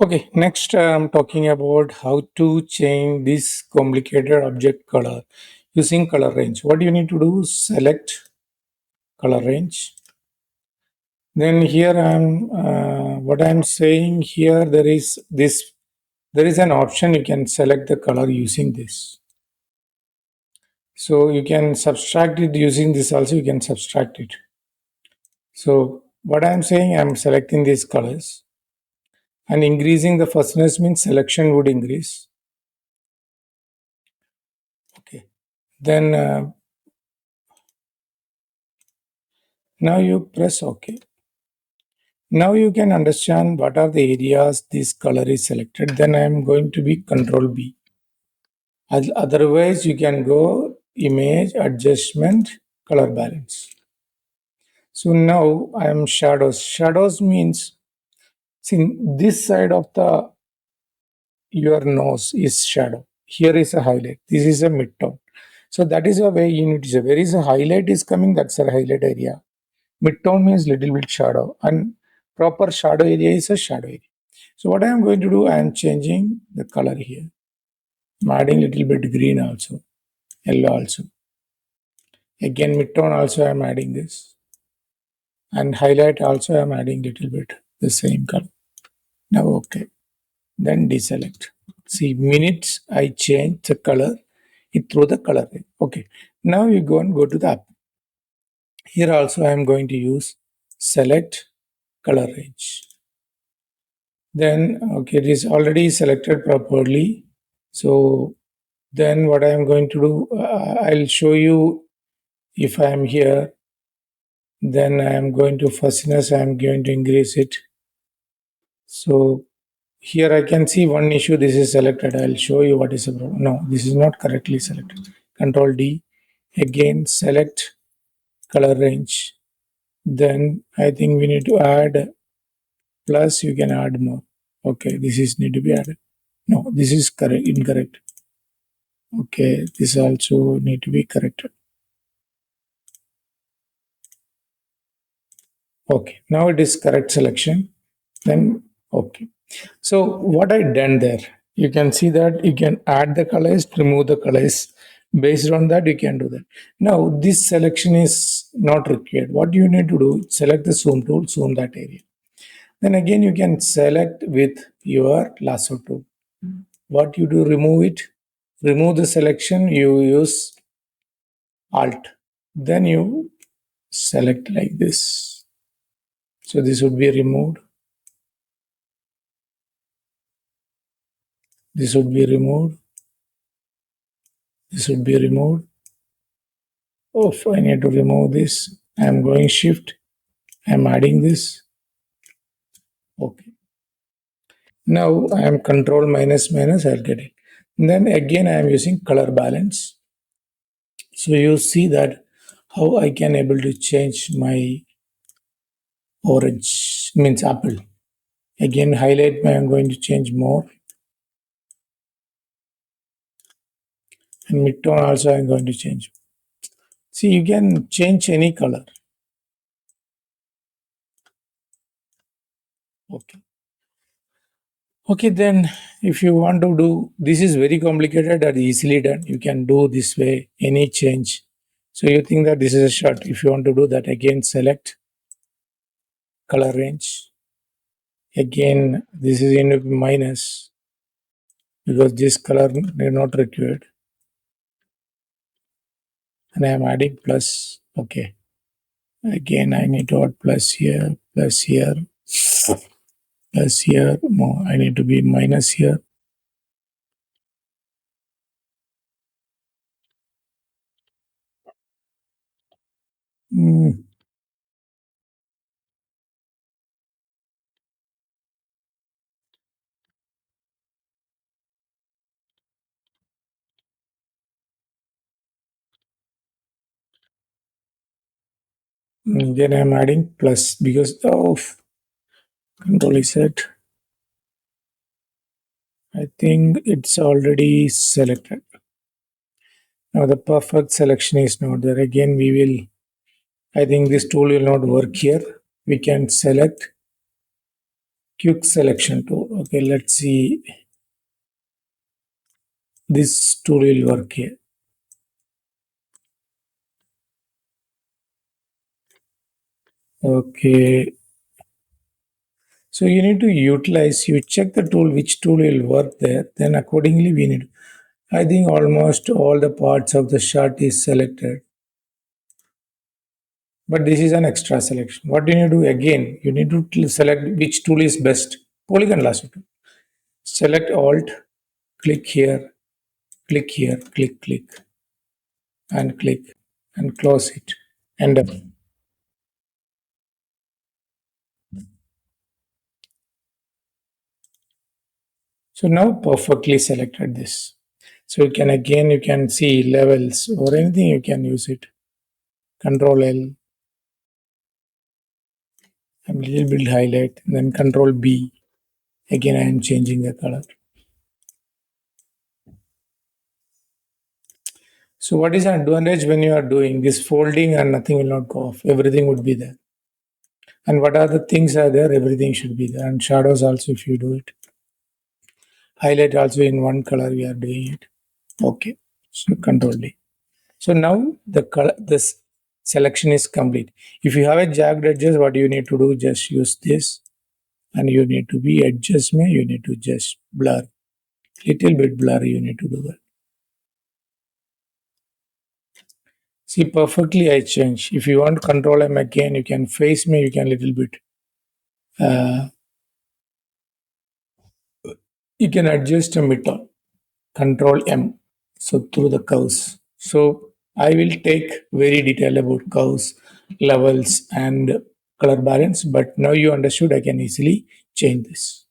Okay, next I'm talking about how to change this complicated object color using color range. What you need to do, select color range. Then here what I'm saying here, there is an option you can select the color using this. So you can subtract it using this also, you can subtract it. So what I'm saying, I'm selecting these colors and increasing the fuzziness means selection would increase. Okay. Then now you press OK. Now you can understand what are the areas this color is selected. Then I am going to be Control B. Otherwise, you can go Image, Adjustment, Color Balance. So now I am shadows. Shadows means, see, this side of the your nose is shadow. Here is a highlight. This is a midtone. So that is a way you need to say. Where is a highlight is coming, that's a highlight area. Midtone means little bit shadow, and proper shadow area is a shadow area. So what I am going to do, I am changing the color here. I'm adding little bit green also, yellow also. Again, midtone also I am adding this, and highlight also I am adding little bit the same color. Now okay, then deselect. See, minutes I change the color, it through the color. Okay, now you go and go to the app. Here also I am going to use select color range. Then okay, it is already selected properly. So then what I am going to do, I'll show you. If I am here, then I am going to fuzziness, I am going to increase it. So here I can see one issue, this is selected. I'll show you what is the problem. No, this is not correctly selected. Control D, again select color range. Then I think we need to add plus, you can add more. Okay, this is need to be added. No, this is correct, incorrect. Okay, this also need to be corrected. Okay, now it is correct selection. Then okay. So what I done there, you can see that you can add the colors, remove the colors. Based on that, you can do that. Now this selection is not required. What you need to do, select the zoom tool, zoom that area. Then again, you can select with your lasso tool. What you do, remove it. Remove the selection, you use Alt. Then you select like this. So this would be removed. This would be removed. This would be removed. Oh, I need to remove this. I am going shift. I am adding this. Okay. Now I am control minus minus. I'll get it. Then again I am using color balance. So you see that how I can able to change my orange means apple. Again highlight. I am going to change more. And midtone also I am going to change. See, you can change any color. Okay. Okay, then if you want to do this is very complicated or easily done. You can do this way, any change. So you think that this is a short. If you want to do that, again select color range. Again, this is in minus because this color is not required. And I am adding plus. Okay. Again, I need to add plus here, plus here, plus here. No, I need to be minus here. Mm. Then I'm adding plus because of control is set. I think it's already selected. Now the perfect selection is not there. Again, we will, I think this tool will not work here. We can select quick selection tool. Okay, let's see. This tool will work here. Okay, so you need to utilize, you check the tool, which tool will work there. Then accordingly we need, I think almost all the parts of the shot is selected. But this is an extra selection. What do you need to do again? You need to select which tool is best. Polygon lasso tool. Select Alt, click here, click here, click, and click, and close it. And so now perfectly selected this. So you can again, you can see levels or anything, you can use it. Control L, and little bit highlight, then Control B. Again, I am changing the color. So what is the advantage when you are doing this folding and nothing will not go off? Everything would be there. And what are the things are there? Everything should be there. And shadows also, if you do it. Highlight also in one color we are doing it. Okay. So Control D. So now the color, this selection is complete. If you have a jagged edges, what you need to do? Just use this, and you need to be adjustment. You need to just blur, little bit blur. You need to do that. See, perfectly I change. If you want Control M again, you can face me. You can little bit. Uh, you can adjust a midtone. Control M. So through the curves. So I will take very detail about curves, levels, and color balance. But now you understood. I can easily change this.